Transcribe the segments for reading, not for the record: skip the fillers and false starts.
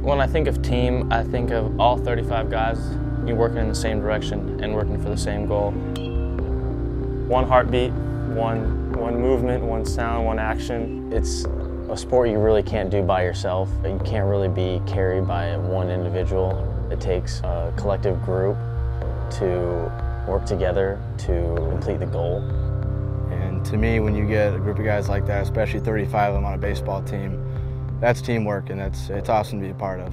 When I think of team, I think of all 35 guys working in the same direction and working for the same goal. One heartbeat, one movement, one sound, one action. It's a sport you really can't do by yourself. You can't really be carried by one individual. It takes a collective group to work together to complete the goal. And to me, when you get a group of guys like that, especially 35 of them on a baseball team, that's teamwork, and it's awesome to be a part of.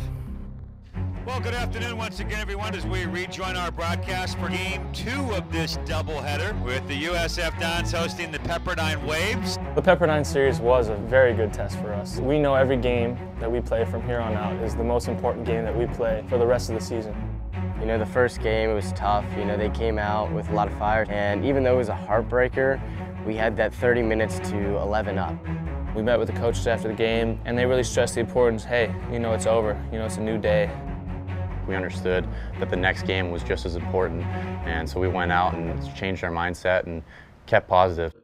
Well, good afternoon once again, everyone, as we rejoin our broadcast for Game 2 of this doubleheader with the USF Dons hosting the Pepperdine Waves. The Pepperdine series was a very good test for us. We know every game that we play from here on out is the most important game that we play for the rest of the season. You know, the first game, it was tough. You know, they came out with a lot of fire, and even though it was a heartbreaker, we had that 30 minutes to 11 up. We met with the coaches after the game, and they really stressed the importance, hey, you know, it's over. You know, it's a new day. We understood that the next game was just as important, and so we went out and changed our mindset and kept positive.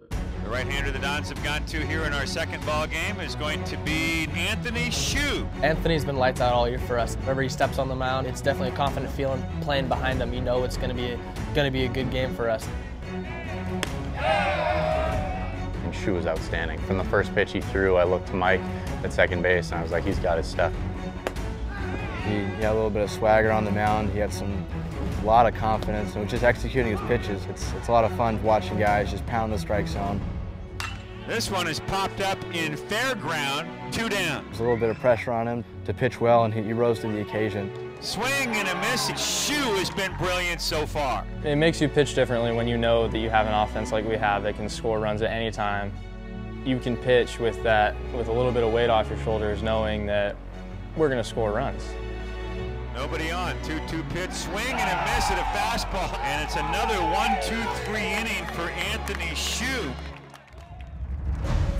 The right-hander the Dons have gone to here in our second ball game is going to be Anthony Shue. Anthony's been lights out all year for us. Whenever he steps on the mound, it's definitely a confident feeling playing behind him. You know it's going to be a good game for us. And Shue was outstanding. From the first pitch he threw, I looked to Mike at second base, and I was like, he's got his stuff. He had a little bit of swagger on the mound. He had a lot of confidence, and just executing his pitches. It's a lot of fun watching guys just pound the strike zone. This one is popped up in fair ground, 2 down. There's a little bit of pressure on him to pitch well, and he rose to the occasion. Swing and a miss, and Shue has been brilliant so far. It makes you pitch differently when you know that you have an offense like we have that can score runs at any time. You can pitch with a little bit of weight off your shoulders, knowing that we're going to score runs. Nobody on, 2-2 pitch, swing and a miss at a fastball. And it's another 1-2-3 inning for Anthony Shue.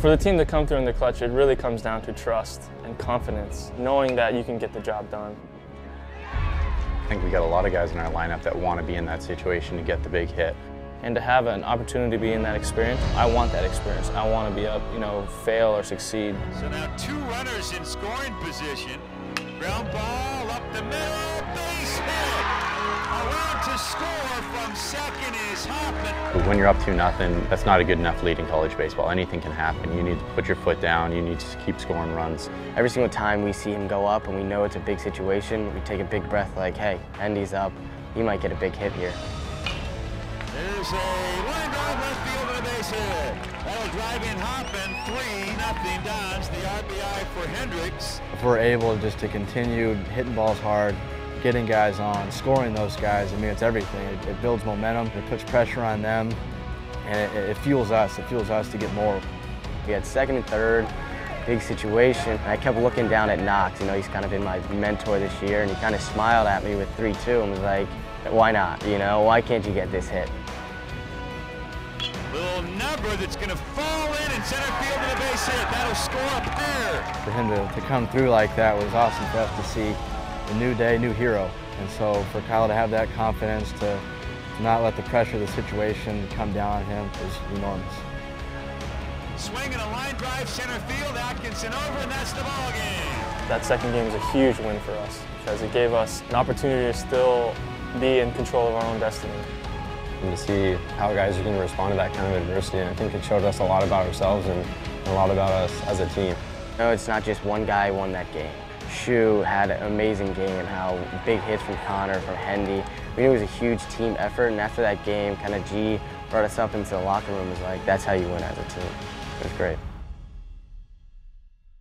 For the team to come through in the clutch, it really comes down to trust and confidence, knowing that you can get the job done. I think we got a lot of guys in our lineup that want to be in that situation to get the big hit. And to have an opportunity to be in that experience, I want that experience. I want to be up, you know, fail or succeed. So now 2 runners in scoring position. Ground ball up the middle, base hit. Around to score from second is Hoffman. When you're up 2-0, that's not a good enough lead in college baseball. Anything can happen. You need to put your foot down. You need to keep scoring runs. Every single time we see him go up and we know it's a big situation, we take a big breath like, hey, Andy's up. He might get a big hit here. There's a line drive left field and a base hit. That'll drive in Hoffman, 3-0 Dons, the RBI for Hendricks. If we're able just to continue hitting balls hard, getting guys on, scoring those guys, I mean, it's everything. It builds momentum, it puts pressure on them, and it fuels us. It fuels us to get more. We had second and third, big situation. And I kept looking down at Knox. You know, he's kind of been my mentor this year, and he kind of smiled at me with 3-2 and was like, why not? You know, why can't you get this hit? Little number that's going to fall in center field to the base hit. That'll score a pair. For him to come through like that was awesome for us to see. A new day, new hero. And so for Kyle to have that confidence, to not let the pressure of the situation come down on him is enormous. Swing and a line drive center field. Atkinson over, and that's the ball game. That second game was a huge win for us because it gave us an opportunity to still be in control of our own destiny. And to see how guys are going to respond to that kind of adversity, and I think it showed us a lot about ourselves and a lot about us as a team. No, it's not just one guy won that game. Shue had an amazing game, and how big hits from Connor, from Hendy. We knew it was a huge team effort, and after that game, kind of G brought us up into the locker room and was like, that's how you win as a team. It was great.